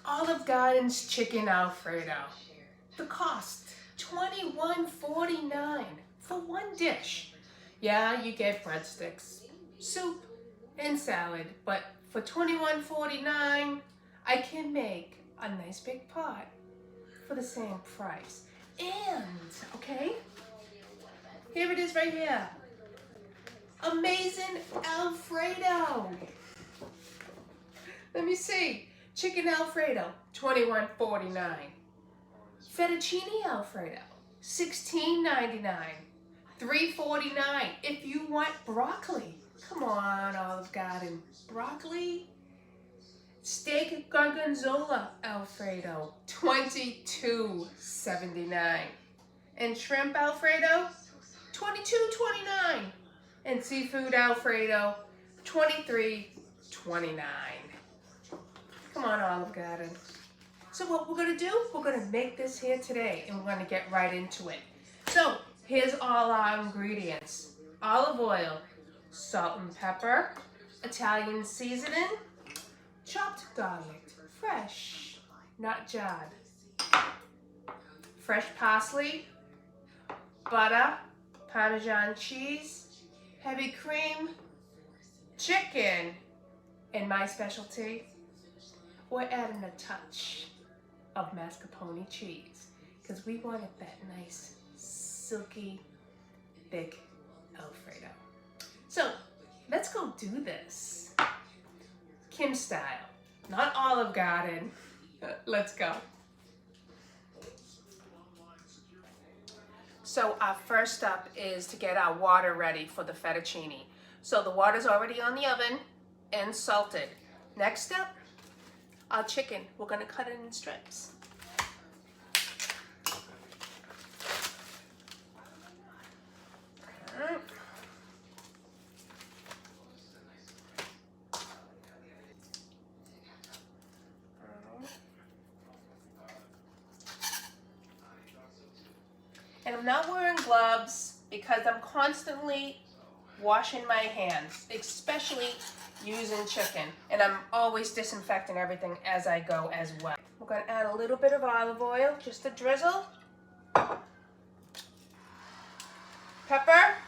Olive Garden's Chicken Alfredo. The cost, $21.49 for one dish. Yeah, you get breadsticks, soup, and salad, but for $21.49, I can make a nice big pot for the same price. And, okay, here it is right here. Amazing Alfredo. Let me see. Chicken Alfredo, $21.49. Fettuccine Alfredo, $16.99. $3.49 if you want broccoli. Come on, Olive Garden. Broccoli. Steak Gorgonzola Alfredo, $22.79. And shrimp Alfredo, $22.29. And seafood Alfredo, $23.29. Come on, Olive Garden. So what we're gonna do, we're gonna make this here today and we're gonna get right into it. So here's all our ingredients. Olive oil, salt and pepper, Italian seasoning, chopped garlic, fresh, not jarred, fresh parsley, butter, Parmesan cheese, heavy cream, chicken, and my specialty, we're adding a touch of mascarpone cheese because we wanted that nice, silky, thick Alfredo. So let's go do this. Kim style, not Olive Garden. Let's go. So our first step is to get our water ready for the fettuccine. So the water's already on the oven and salted. Next step, our chicken. We're gonna cut it in strips. And I'm not wearing gloves because I'm constantly washing my hands, especially using chicken. And I'm always disinfecting everything as I go as well. We're gonna add a little bit of olive oil, just a drizzle. Pepper.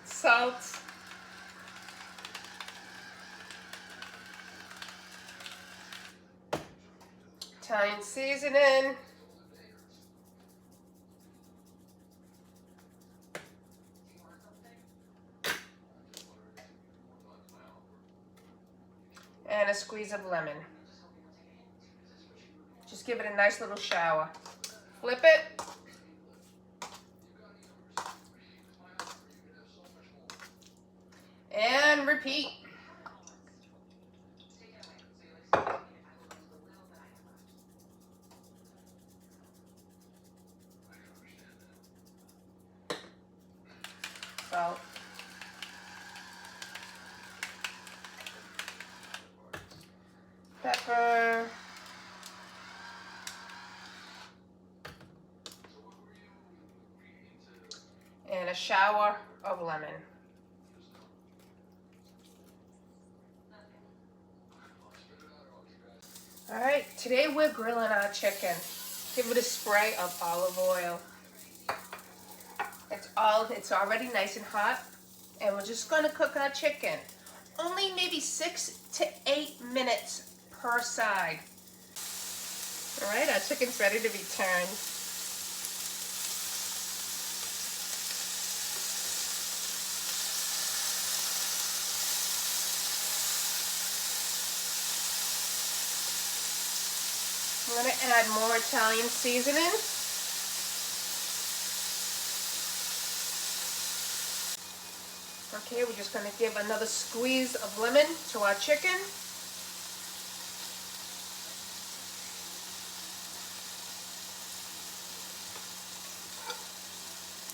Salt. Italian seasoning. And a squeeze of lemon. Just give it a nice little shower. Flip it. And repeat. Salt. Pepper. And a shower of lemon. All right, today we're grilling our chicken. Give it a spray of olive oil. It's already nice and hot, and we're just gonna cook our chicken. Only maybe 6 to 8 minutes per side. All right, our chicken's ready to be turned. I'm going to add more Italian seasoning. Okay, we're just going to give another squeeze of lemon to our chicken.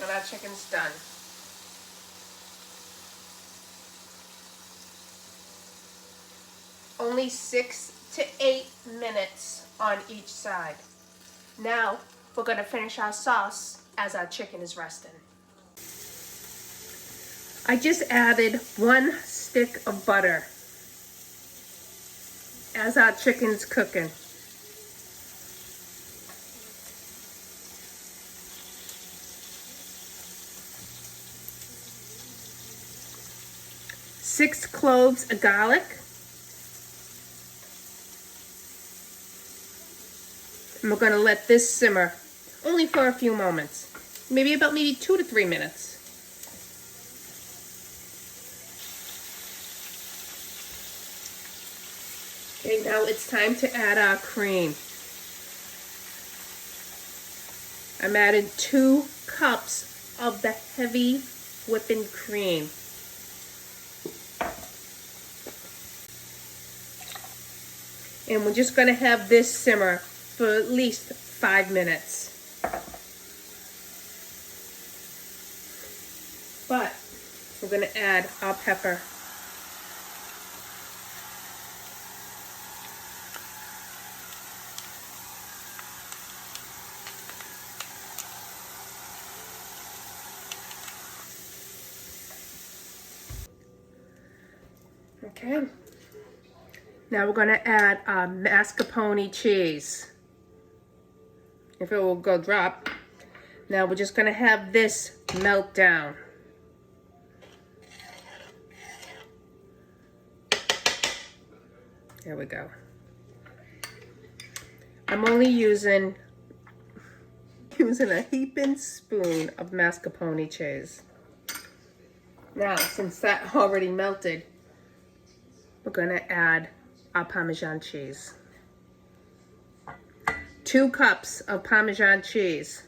And our chicken's done. Only 6 to 8 minutes on each side. Now we're gonna finish our sauce as our chicken is resting. I just added 1 stick of butter as our chicken's cooking. Six cloves of garlic. And we're gonna let this simmer only for a few moments. Maybe 2 to 3 minutes. Okay, now it's time to add our cream. I'm adding 2 cups of the heavy whipping cream. And we're just gonna have this simmer for at least 5 minutes. But we're gonna add our pepper. Okay. Now we're gonna add our mascarpone cheese. If it will go drop. Now we're just gonna have this melt down. There we go. I'm only using a heaping spoon of mascarpone cheese. Now, since that already melted, we're gonna add our Parmesan cheese. 2 cups of Parmesan cheese.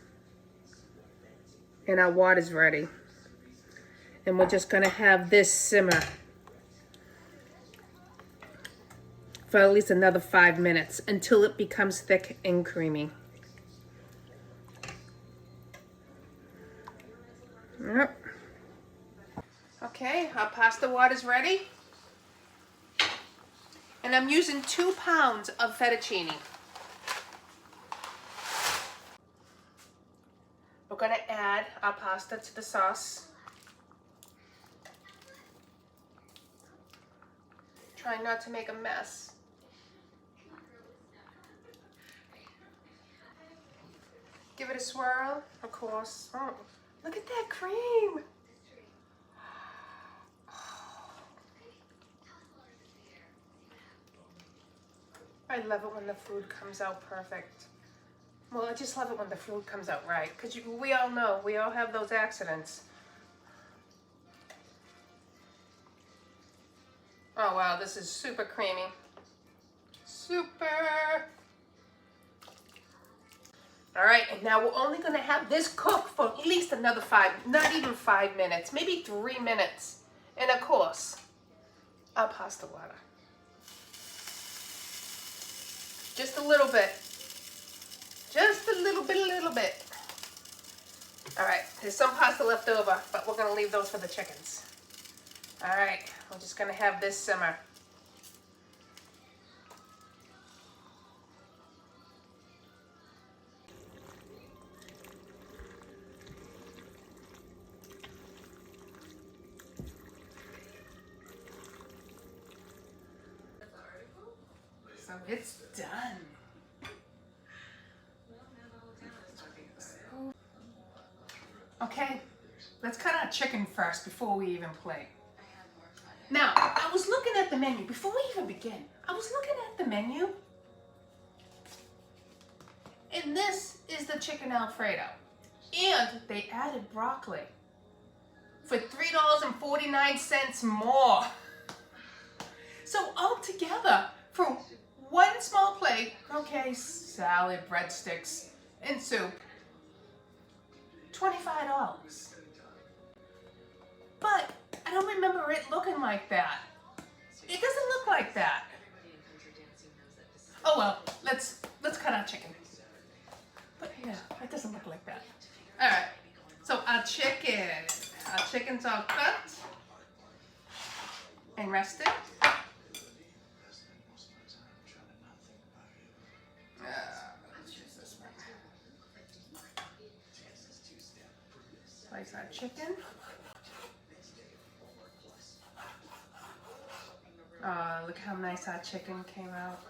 And our water's ready. And we're just gonna have this simmer for at least another 5 minutes until it becomes thick and creamy. Yep. Okay, our pasta water's ready. And I'm using 2 pounds of fettuccine. We're gonna add our pasta to the sauce. Try not to make a mess. Give it a swirl, of course. Oh, look at that cream. I love it when the food comes out perfect. Well, I just love it when the food comes out right, because we all know, we all have those accidents. Oh wow, this is super creamy. Super! All right, and now we're only gonna have this cook for at least another 5, not even 5 minutes, maybe 3 minutes. And of course, our pasta water. Just a little bit. Just a little bit. All right, there's some pasta left over, but we're gonna leave those for the chickens. All right, we're just gonna have this simmer. So it's done. Okay, let's cut our chicken first before we even plate. Now, I was looking at the menu. Before we even begin, I was looking at the menu. And this is the chicken Alfredo. And they added broccoli for $3.49 more. So altogether, for 1 small plate, okay, salad, breadsticks, and soup, $25. But I don't remember it looking like that. It doesn't look like that. Oh well, let's cut our chicken. But yeah, it doesn't look like that. All right, so our chicken's all cut and rested. Let's use this one. Slice our chicken. Look how nice our chicken came out.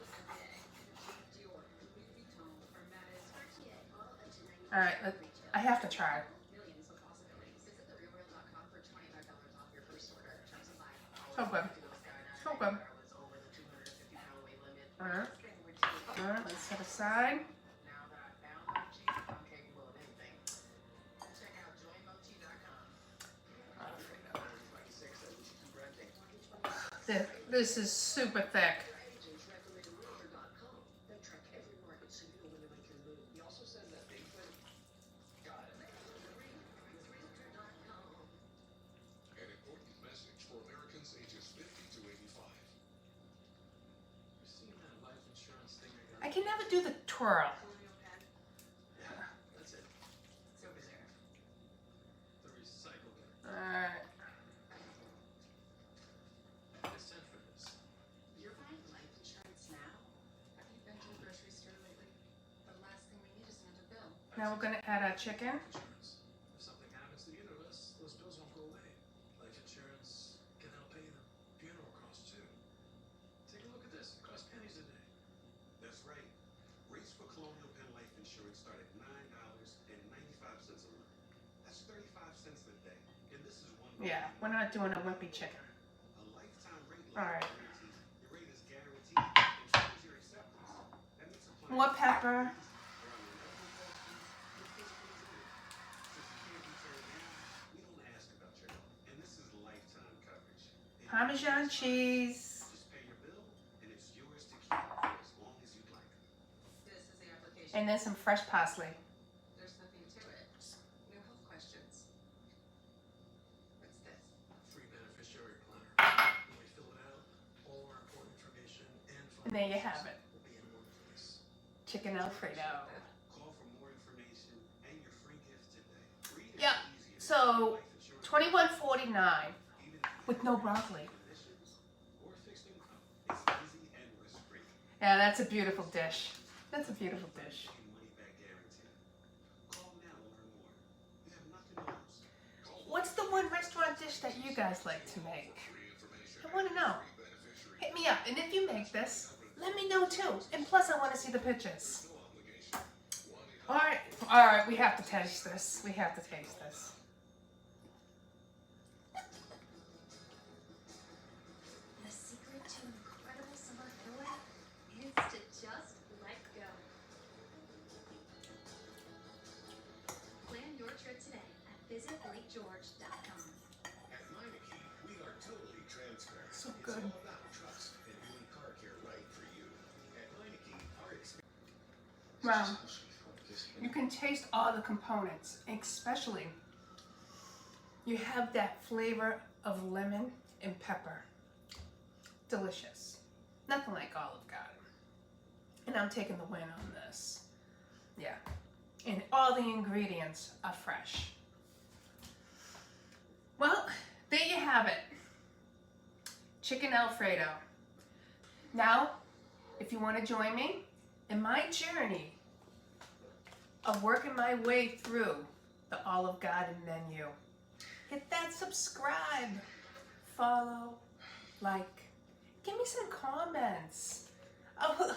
All right, I have to try. So good. So good. All right, let's set aside. This is super thick. I can never do the twirl. That's it. It's over there. The recycle bin. Alright. I sent for this. You're buying life insurance now? Have you been to the grocery store lately? The last thing we need is another bill. Now we're gonna add our chicken. Insurance. If something happens to either of us, those bills won't go away. Life insurance can help pay them. Funeral costs too. Take a look at this. It costs pennies a day. That's right. Rates for Colonial Penn Life Insurance start at $9.95 a month. That's 35 cents a day. And this is one. Yeah, we're not doing a wimpy chicken. A lifetime rate. Alright. Guarantee. Your rate is guaranteed and shows your acceptance. That makes a plan. More pepper. Parmesan cheese. Just pay your bill and it's yours to keep for as long as you'd like. This is the application. And there's some fresh parsley. There's nothing to it. No health questions. What's this? Free beneficiary planner. When we fill it out, all our important information and And there you have it. will be in one place. Chicken Alfredo. Call for more information and your free gift today. Read Yep. easier. So Life insurance. $21.49 Even if with no broccoli. conditions or fixed income. It's easy and risk-free. Yeah, that's a beautiful dish. That's a beautiful dish. Money back guarantee. Call now to learn more. You have nothing to lose. Call What's the one restaurant dish that you guys like to make? I want to know. Hit me up, and if you make this, let me know too. And plus, I want to see the pictures. All right, we have to taste this. We have to taste this. The secret to incredible summer getaway is to just let go. Plan your trip today at visitlakegeorge.com. At Meineke, we are totally transparent. So It's good. all about trust and doing car care right for you. At Meineke, our experience. Wow. You can taste all the components, especially you have that flavor of lemon and pepper. Delicious. Nothing like Olive Garden. And I'm taking the win on this. Yeah. And all the ingredients are fresh. Well, there you have it. Chicken Alfredo. Now, if you want to join me in my journey of working my way through the Olive Garden menu, hit that subscribe, follow, like, give me some comments. I would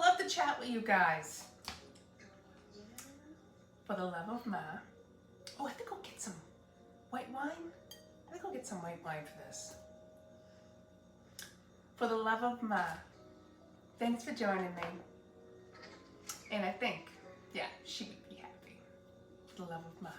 love to chat with you guys. For the love of Ma. Oh, I think I'll get some white wine. I think I'll get some white wine for this. For the love of Ma. Thanks for joining me. And I think, yeah, she would be happy. For the love of Ma.